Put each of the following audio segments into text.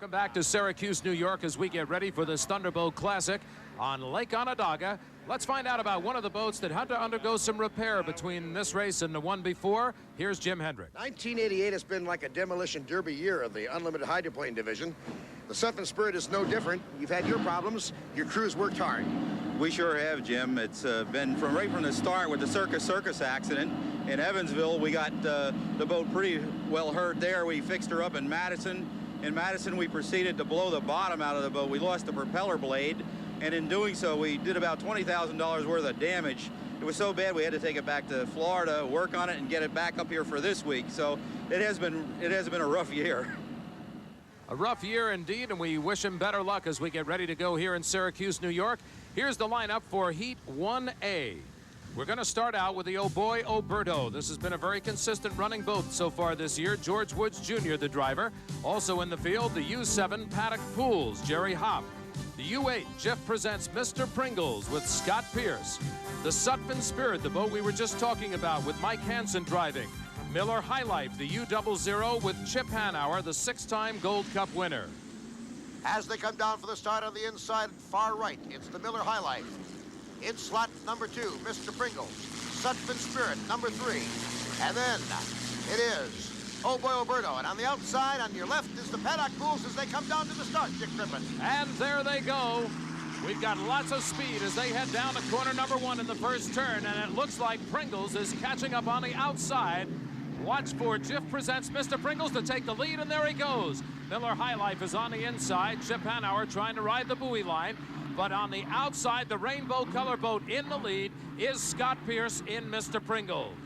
Welcome back to Syracuse, New York, as we get ready for this Thunderbolt Classic on Lake Onondaga. Let's find out about one of the boats that had to undergo some repair between this race and the one before. Here's Jim Hendrick. 1988 has been like a demolition derby year of the unlimited hydroplane division. The Sutphin Spirit is no different. You've had your problems. Your crew's worked hard. We sure have, Jim. It's been right from the start with the Circus accident in Evansville. We got the boat pretty well hurt there. We fixed her up in Madison. In Madison, we proceeded to blow the bottom out of the boat. We lost the propeller blade, and in doing so, we did about $20,000 worth of damage. It was so bad we had to take it back to Florida, work on it, and get it back up here for this week. So it has been a rough year. A rough year indeed, and we wish him better luck as we get ready to go here in Syracuse, New York. Here's the lineup for Heat 1A. We're going to start out with the Oh Boy Oberto. This has been a very consistent running boat so far this year. George Woods Jr., the driver. Also in the field, the U7 Paddock Pools, Jerry Hopp. The U8 Jeff presents Mr. Pringles with Scott Pierce. The Sutphin Spirit, the boat we were just talking about with Mike Hansen driving. Miller High Life, the U00 with Chip Hanauer, the 6-time Gold Cup winner. As they come down for the start on the inside far right, it's the Miller High Life. In slot number 2, Mr. Pringles. Sutphin Spirit, number 3. And then it is Oh Boy Oberto. And on the outside, on your left, is the Paddock Pools as they come down to the start, Dick Griffin. And there they go. We've got lots of speed as they head down to corner number 1 in the first turn. And it looks like Pringles is catching up on the outside. Watch for Jeff presents Mr. Pringles to take the lead, and there he goes. Miller High Life is on the inside. Chip Hanauer trying to ride the buoy line. But on the outside, the rainbow color boat in the lead is Scott Pierce in Mr. Pringles.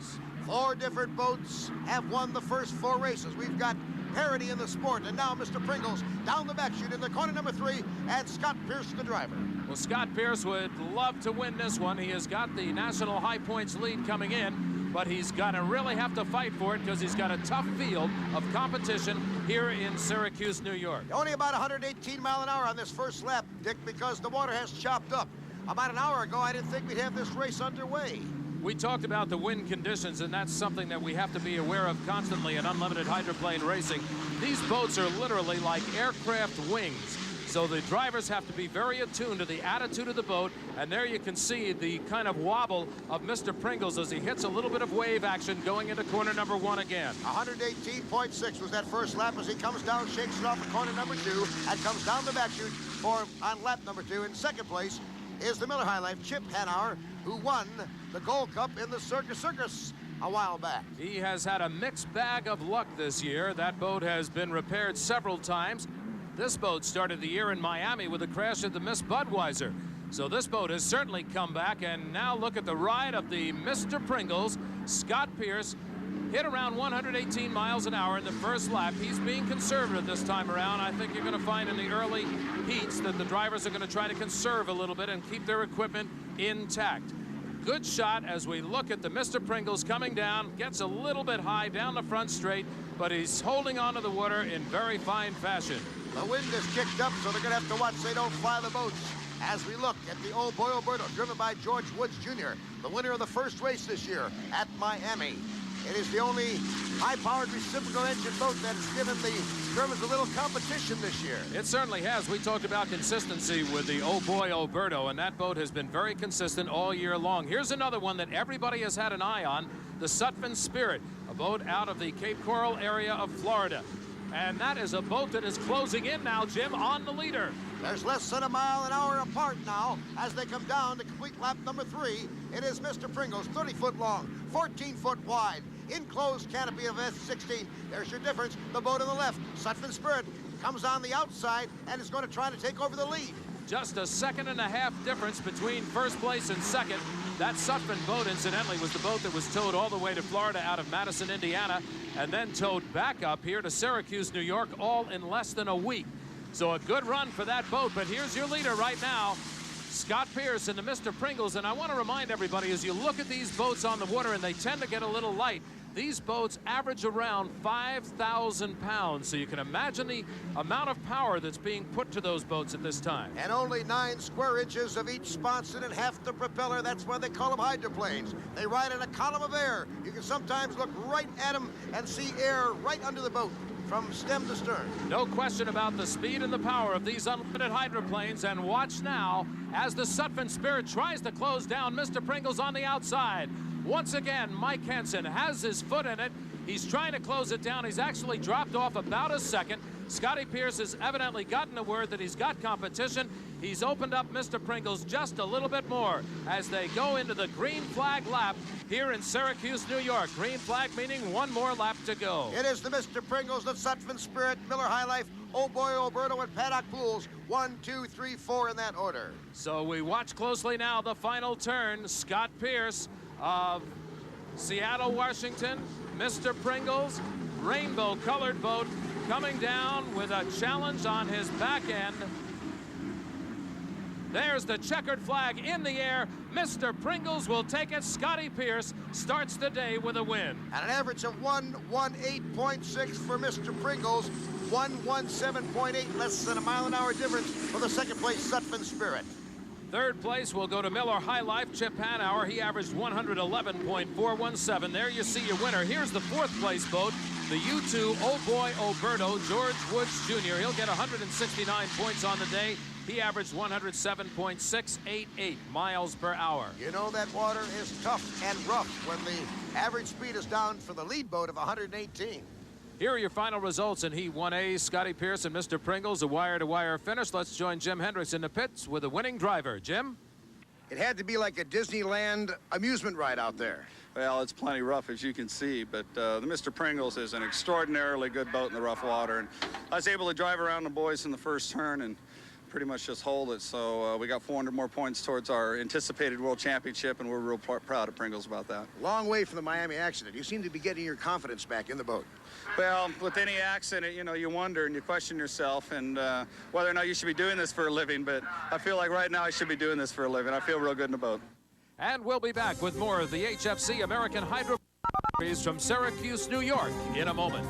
4 different boats have won the first 4 races. We've got parity in the sport, and now Mr. Pringles down the back chute in the corner number 3, and Scott Pierce the driver. Well, Scott Pierce would love to win this one. He has got the national high points lead coming in, but he's got to really have to fight for it because he's got a tough field of competition here in Syracuse, New York. Only about 118 miles an hour on this first lap, Dick, because the water has chopped up. About an hour ago, I didn't think we'd have this race underway. We talked about the wind conditions, and that's something that we have to be aware of constantly in unlimited hydroplane racing. These boats are literally like aircraft wings. So the drivers have to be very attuned to the attitude of the boat, and there you can see the kind of wobble of Mr. Pringles as he hits a little bit of wave action going into corner number 1 again. 118.6 was that first lap as he comes down, shakes it off at corner number 2, and comes down the back chute on lap number 2. In second place is the Miller High Life Chip Hanauer, who won the Gold Cup in the Circus a while back. He has had a mixed bag of luck this year. That boat has been repaired several times. This boat started the year in Miami with a crash at the Miss Budweiser. So this boat has certainly come back, and now look at the ride of the Mr. Pringles. Scott Pierce hit around 118 miles an hour in the first lap. He's being conservative this time around. I think you're going to find in the early heats that the drivers are going to try to conserve a little bit and keep their equipment intact. Good shot as we look at the Mr. Pringles coming down, gets a little bit high down the front straight, but he's holding onto the water in very fine fashion. The wind is kicked up, so they're going to have to watch they don't fly the boats. As we look at the Oh Boy Oberto, driven by George Woods Jr., the winner of the first race this year at Miami. It is the only high-powered reciprocal engine boat that has given the Germans a little competition this year. It certainly has. We talked about consistency with the Oh Boy Oberto, and that boat has been very consistent all year long. Here's another one that everybody has had an eye on, the Sutphin Spirit, a boat out of the Cape Coral area of Florida. And that is a boat that is closing in now, Jim, on the leader. There's less than a mile an hour apart now as they come down to complete lap number 3. It is Mr. Pringles, 30-foot long, 14-foot wide, enclosed canopy of S16. There's your difference. The boat on the left, Sutphin Spirit, comes on the outside and is going to try to take over the lead. Just a second-and-a-half difference between first place and second. That Sutphin boat, incidentally, was the boat that was towed all the way to Florida out of Madison, Indiana, and then towed back up here to Syracuse, New York, all in less than a week. So a good run for that boat, but here's your leader right now, Scott Pierce and the Mr. Pringles. And I want to remind everybody, as you look at these boats on the water, and they tend to get a little light, these boats average around 5,000 pounds. So you can imagine the amount of power that's being put to those boats at this time. And only 9 square inches of each sponson and half the propeller. That's why they call them hydroplanes. They ride in a column of air. You can sometimes look right at them and see air right under the boat. from stem to stern. No question about the speed and the power of these unlimited hydroplanes. And watch now as the Sutphin Spirit tries to close down Mr. Pringles on the outside. Once again, Mike Henson has his foot in it. He's trying to close it down. He's actually dropped off about a second. Scotty Pierce has evidently gotten the word that he's got competition. He's opened up Mr. Pringles just a little bit more as they go into the green flag lap here in Syracuse, New York. Green flag meaning one more lap to go. It is the Mr. Pringles, the Sutphin Spirit, Miller High Life, Oh Boy Alberto, and Paddock Pools. 1, 2, 3, 4 in that order. So we watch closely now the final turn. Scott Pierce of Seattle, Washington, Mr. Pringles, rainbow-colored boat, coming down with a challenge on his back end. There's the checkered flag in the air. Mr. Pringles will take it. Scotty Pierce starts the day with a win. At an average of 118.6 for Mr. Pringles, 117.8, less than a mile-an-hour difference for the second place Sutphin Spirit. Third place will go to Miller High Life, Chip Hanauer. He averaged 111.417. There you see your winner. Here's the fourth place boat, the U2 Oh Boy Alberto, George Woods Jr. He'll get 169 points on the day. He averaged 107.688 miles per hour. You know that water is tough and rough when the average speed is down for the lead boat of 118. Here are your final results in Heat 1A. Scotty Pierce and Mr. Pringles, a wire-to-wire finish. Let's join Jim Hendricks in the pits with a winning driver. Jim? It had to be like a Disneyland amusement ride out there. Well, it's plenty rough, as you can see, but the Mr. Pringles is an extraordinarily good boat in the rough water. And I was able to drive around the boys in the first turn and pretty much just hold it. So we got 400 more points towards our anticipated world championship, and we're real proud of Pringles about that. Long way from the Miami accident. You seem to be getting your confidence back in the boat. Well, with any accident, you know, you wonder and you question yourself and whether or not you should be doing this for a living, but I feel like right now I should be doing this for a living. I feel real good in the boat. And we'll be back with more of the HFC American Hydro Series from Syracuse, New York in a moment.